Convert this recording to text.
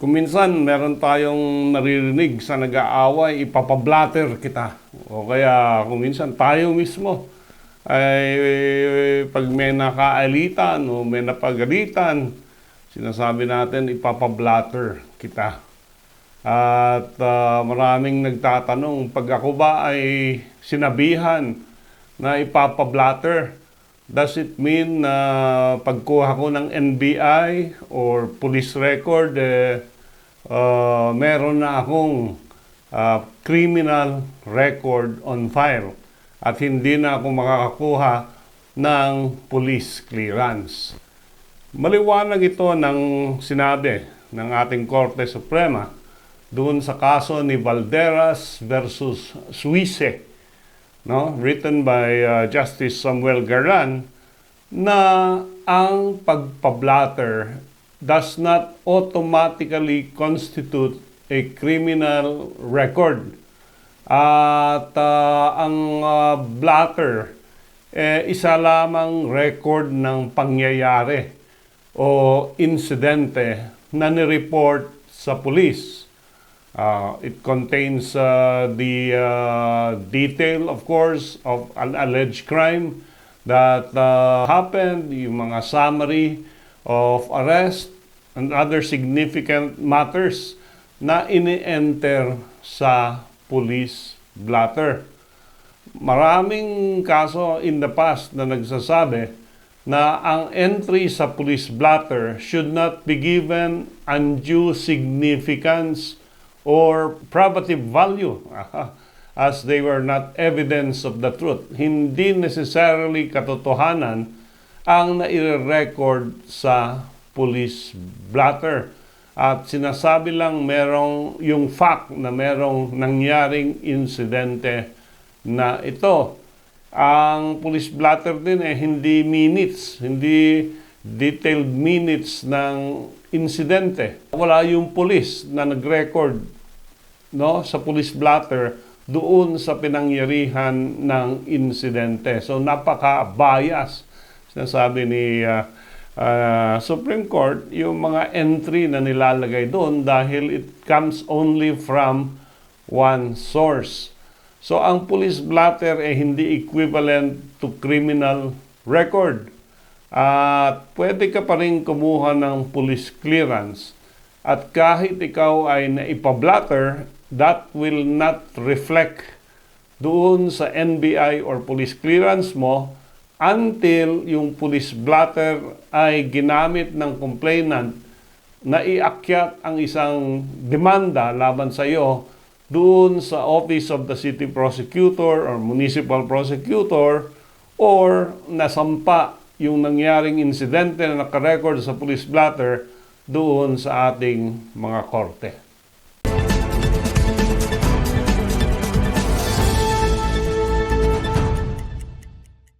Kung minsan meron tayong naririnig sa nag-aaway, ipapablatter kita. O kaya kung minsan tayo mismo ay pag may nakaalitan o may napagalitan, sinasabi natin ipapablatter kita. At maraming nagtatanong, pag ako ba ay sinabihan na ipapablatter, does it mean na pagkuha ko ng NBI or police record, meron na akong criminal record on file at hindi na ako makakakuha ng police clearance? Maliwanag ito ng sinabi ng ating Korte Suprema doon sa kaso ni Valderas versus Suisse, no? Written by Justice Samuel Garland, na ang pagpablatter does not automatically constitute a criminal record. At ang blatter, isa lamang record ng pangyayari o insidente na nireport sa police. It contains the detail, of course, of an alleged crime that happened, yung mga summary of arrest and other significant matters na ini-enter sa police blotter. Maraming kaso in the past na nagsasabi na ang entry sa police blotter should not be given undue significance or probative value as they were not evidence of the truth. Hindi necessarily katotohanan ang nai-record sa police blotter. At sinasabi lang merong yung fact na merong nangyaring insidente na ito. Ang police blotter din hindi minutes, hindi detailed minutes ng insidente. Wala yung police na nag-record, no, sa police blotter doon sa pinangyarihan ng insidente. So napaka-bias, sinasabi ni Supreme Court, yung mga entry na nilalagay doon dahil it comes only from one source. So ang police blotter hindi equivalent to criminal record. At pwede ka pa rin kumuha ng police clearance. At kahit ikaw ay naipablatter, that will not reflect doon sa NBI or police clearance mo until yung police blotter ay ginamit ng complainant na iakyat ang isang demanda laban sa iyo doon sa Office of the City Prosecutor or Municipal Prosecutor, or nasampa yung nangyaring insidente na nakarecord sa police blotter doon sa ating mga korte.